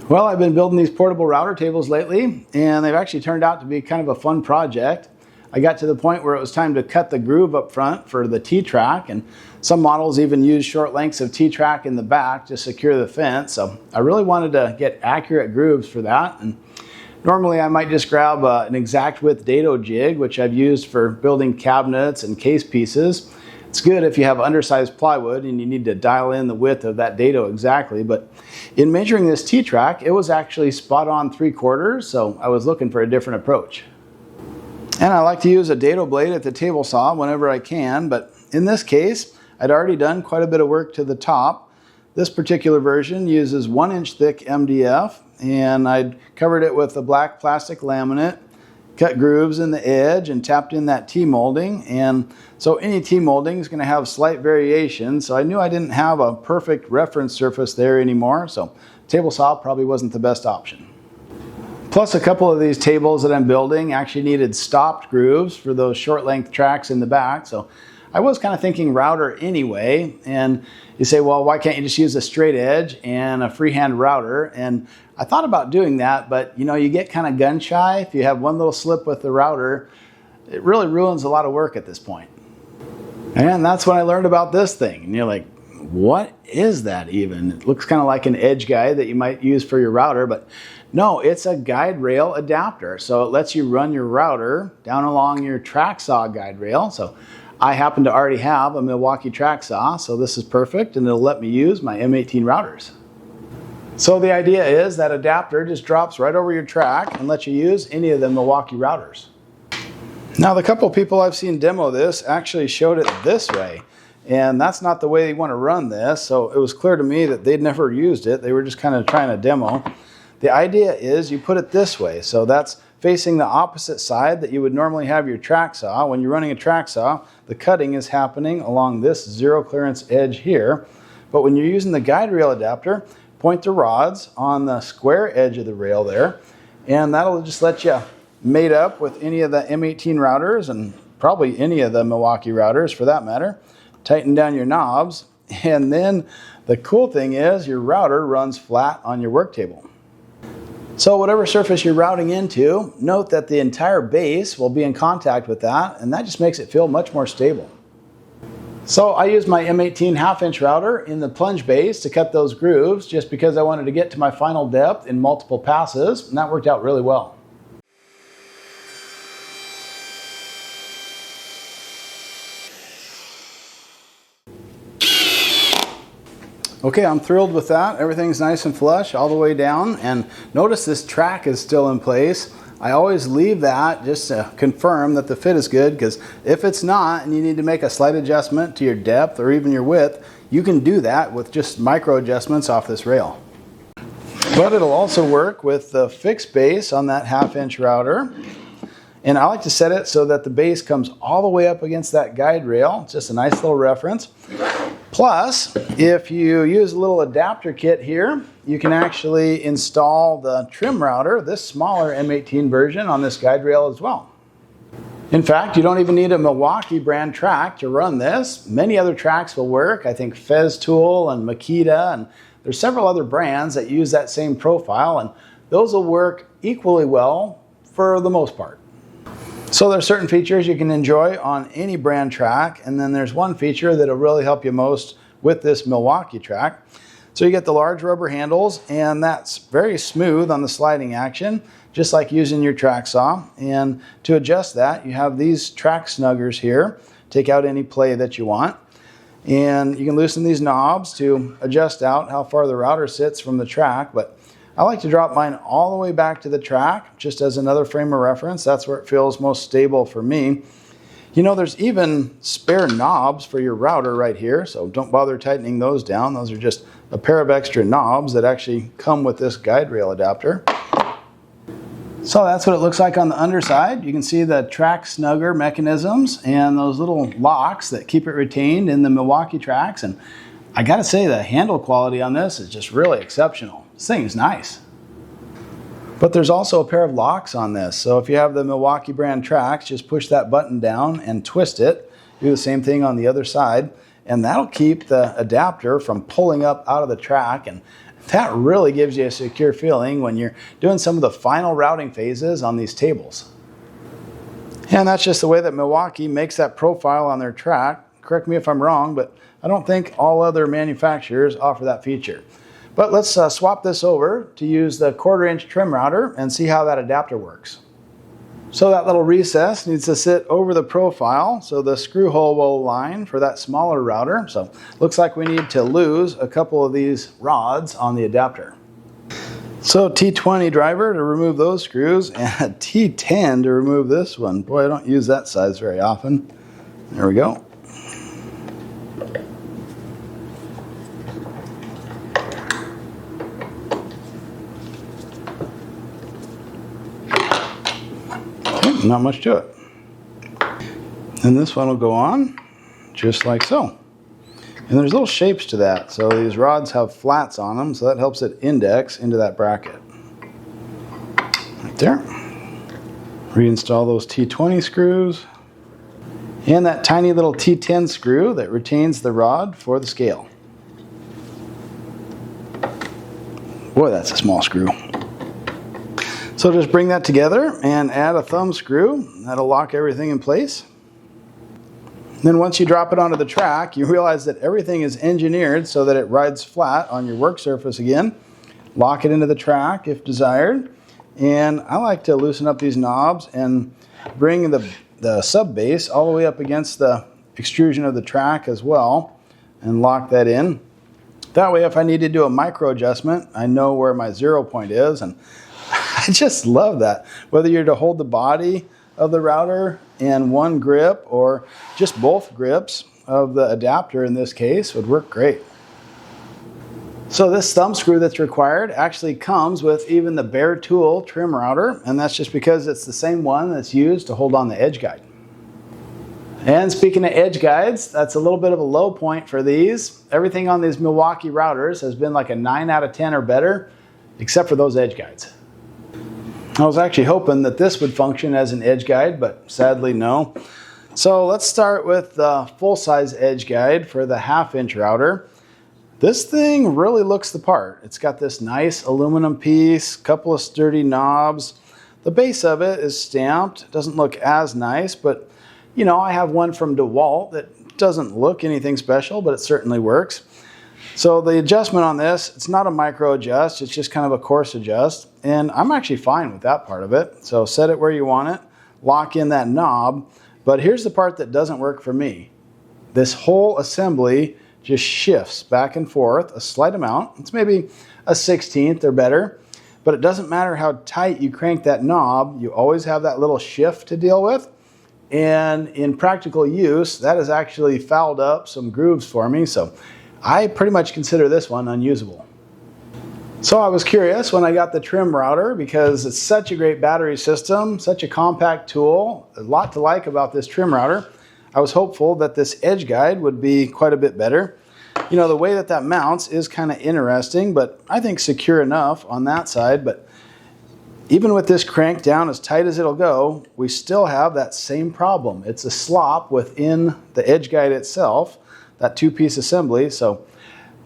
Well, I've been building these portable router tables lately, and they've actually turned out to be kind of a fun project. I got to the point where it was time to cut the groove up front for the T-track, and some models even use short lengths of T-track in the back to secure the fence. So I really wanted to get accurate grooves for that. And normally I might just grab an exact width dado jig, which I've used for building cabinets and case pieces. It's good if you have undersized plywood and you need to dial in the width of that dado exactly, but in measuring this T-track, it was actually spot on 3/4, so I was looking for a different approach. And I like to use a dado blade at the table saw whenever I can, but in this case, I'd already done quite a bit of work to the top. This particular version uses 1-inch thick MDF, and I'd covered it with a black plastic laminate, cut grooves in the edge and tapped in that T-molding, and so any T-molding is going to have slight variation, so I knew I didn't have a perfect reference surface there anymore, so table saw probably wasn't the best option. Plus, a couple of these tables that I'm building actually needed stopped grooves for those short length tracks in the back, so I was kind of thinking router anyway. And you say, well, why can't you just use a straight edge and a freehand router? And I thought about doing that, but you know, you get kind of gun shy. If you have one little slip with the router, it really ruins a lot of work at this point. And that's when I learned about this thing. And you're like, what is that even? It looks kind of like an edge guide that you might use for your router, but no, it's a guide rail adapter. So it lets you run your router down along your track saw guide rail. So I happen to already have a Milwaukee track saw, so this is perfect, and it'll let me use my M18 routers. So the idea is that adapter just drops right over your track and lets you use any of the Milwaukee routers. Now, the couple people I've seen demo this actually showed it this way, and that's not the way they want to run this, so it was clear to me that they'd never used it. They were just kind of trying to demo. The idea is you put it this way, so that's facing the opposite side that you would normally have your track saw. When you're running a track saw, the cutting is happening along this zero clearance edge here. But when you're using the guide rail adapter, point the rods on the square edge of the rail there, and that'll just let you mate up with any of the M18 routers and probably any of the Milwaukee routers for that matter. Tighten down your knobs, and then the cool thing is your router runs flat on your work table. So whatever surface you're routing into, note that the entire base will be in contact with that, and that just makes it feel much more stable. So I used my M18 1/2-inch router in the plunge base to cut those grooves just because I wanted to get to my final depth in multiple passes, and that worked out really well. Okay, I'm thrilled with that. Everything's nice and flush all the way down, and notice this track is still in place. I always leave that just to confirm that the fit is good, because if it's not and you need to make a slight adjustment to your depth or even your width, you can do that with just micro adjustments off this rail. But it'll also work with the fixed base on that 1/2-inch router. And I like to set it so that the base comes all the way up against that guide rail. It's just a nice little reference. Plus, if you use a little adapter kit here, you can actually install the trim router, this smaller M18 version, on this guide rail as well. In fact, you don't even need a Milwaukee brand track to run this. Many other tracks will work. I think Festool and Makita, and there's several other brands that use that same profile, and those will work equally well for the most part. So there's certain features you can enjoy on any brand track, and then there's one feature that'll really help you most with this Milwaukee track. So you get the large rubber handles, and that's very smooth on the sliding action, just like using your track saw. And to adjust that, you have these track snuggers here. Take out any play that you want. And you can loosen these knobs to adjust out how far the router sits from the track, but I like to drop mine all the way back to the track, just as another frame of reference. That's where it feels most stable for me. You know, there's even spare knobs for your router right here, so don't bother tightening those down. Those are just a pair of extra knobs that actually come with this guide rail adapter. So that's what it looks like on the underside. You can see the track snugger mechanisms and those little locks that keep it retained in the Milwaukee tracks. And I gotta say, the handle quality on this is just really exceptional. This thing is nice. But there's also a pair of locks on this. So if you have the Milwaukee brand tracks, just push that button down and twist it. Do the same thing on the other side, and that'll keep the adapter from pulling up out of the track. And That really gives you a secure feeling when you're doing some of the final routing phases on these tables. And that's just the way that Milwaukee makes that profile on their track. Correct me if I'm wrong, but I don't think all other manufacturers offer that feature. But let's swap this over to use the 1/4" trim router and see how that adapter works. So that little recess needs to sit over the profile so the screw hole will align for that smaller router. So looks like we need to lose a couple of these rods on the adapter. So T20 driver to remove those screws and a T10 to remove this one. Boy, I don't use that size very often. There we go. Not much to it. And this one will go on just like so. And there's little shapes to that. So these rods have flats on them, so that helps it index into that bracket. Right there. Reinstall those T20 screws. And that tiny little T10 screw that retains the rod for the scale. Boy, that's a small screw. So just bring that together and add a thumb screw. That'll lock everything in place. Then once you drop it onto the track, you realize that everything is engineered so that it rides flat on your work surface again. Lock it into the track if desired. And I like to loosen up these knobs and bring the sub base all the way up against the extrusion of the track as well and lock that in. That way if I need to do a micro adjustment, I know where my 0 point is. And I just love that. Whether you're to hold the body of the router in one grip or just both grips of the adapter in this case would work great. So this thumb screw that's required actually comes with even the bare tool trim router, and that's just because it's the same one that's used to hold on the edge guide. And speaking of edge guides, that's a little bit of a low point for these. Everything on these Milwaukee routers has been like a 9 out of 10 or better, except for those edge guides. I was actually hoping that this would function as an edge guide, but sadly no. So let's start with the full-size edge guide for the 1/2" router. This thing really looks the part. It's got this nice aluminum piece, couple of sturdy knobs. The base of it is stamped. It doesn't look as nice, but you know, I have one from DeWalt that doesn't look anything special, but it certainly works. So the adjustment on this, it's not a micro adjust, it's just kind of a coarse adjust. And I'm actually fine with that part of it. So set it where you want it, lock in that knob. But here's the part that doesn't work for me. This whole assembly just shifts back and forth a slight amount. It's maybe a 1/16 or better. But it doesn't matter how tight you crank that knob, you always have that little shift to deal with. And in practical use, that has actually fouled up some grooves for me. So I pretty much consider this one unusable. So I was curious when I got the trim router because it's such a great battery system, such a compact tool, a lot to like about this trim router. I was hopeful that this edge guide would be quite a bit better. You know, the way that that mounts is kind of interesting, but I think secure enough on that side. But even with this cranked down as tight as it'll go, we still have that same problem. It's a slop within the edge guide itself, that 2-piece assembly. So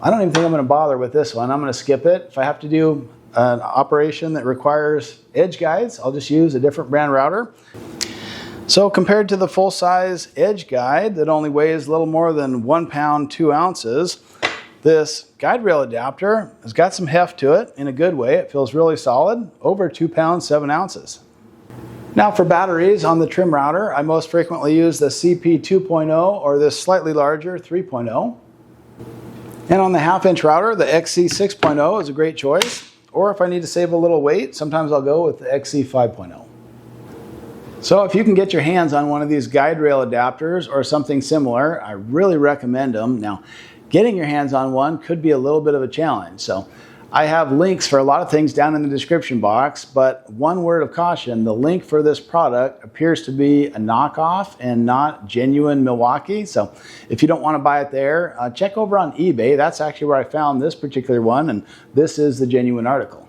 I don't even think I'm going to bother with this one. I'm going to skip it. If I have to do an operation that requires edge guides, I'll just use a different brand router. So compared to the full-size edge guide that only weighs a little more than 1 pound, 2 ounces, this guide rail adapter has got some heft to it in a good way. It feels really solid, over 2 pounds, 7 ounces. Now for batteries on the trim router, I most frequently use the CP 2.0 or this slightly larger 3.0. And on the 1/2" router, the XC 6.0 is a great choice. Or if I need to save a little weight, sometimes I'll go with the XC 5.0. So if you can get your hands on one of these guide rail adapters or something similar, I really recommend them. Now, getting your hands on one could be a little bit of a challenge. So I have links for a lot of things down in the description box, but one word of caution, the link for this product appears to be a knockoff and not genuine Milwaukee. So if you don't want to buy it there, check over on eBay. That's actually where I found this particular one, and this is the genuine article.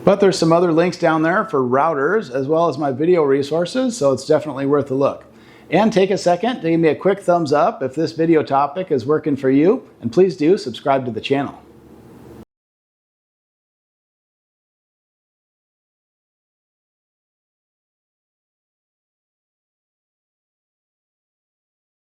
But there's some other links down there for routers as well as my video resources, so it's definitely worth a look. And take a second to give me a quick thumbs up if this video topic is working for you, and please do subscribe to the channel.